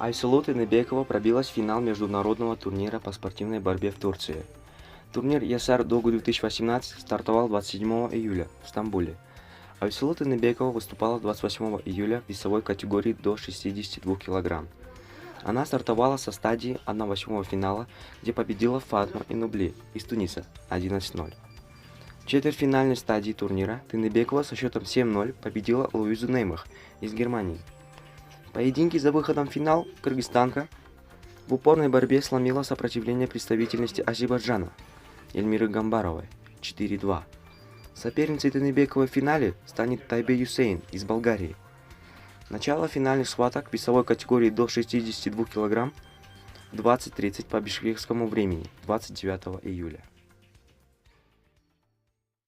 Айсулу Тыныбекова пробилась в финал международного турнира по спортивной борьбе в Турции. Турнир Ясар Догу 2018 стартовал 27 июля в Стамбуле. Айсулу Тыныбекова выступала 28 июля в весовой категории до 62 кг. Она стартовала со стадии 1/8 финала, где победила Фатма Инубли из Туниса 11-0. В четвертьфинальной стадии турнира Тыныбекова со счетом 7-0 победила Луизу Неймах из Германии. В поединке за выходом в финал кыргызстанка в упорной борьбе сломила сопротивление представительности Азербайджана Эльмиры Гамбаровой 4-2. Соперницей Тыныбековой в финале станет Тайбе Юсейн из Болгарии. Начало финальных схваток в весовой категории до 62 кг в 20:30 по бишкекскому времени 29 июля.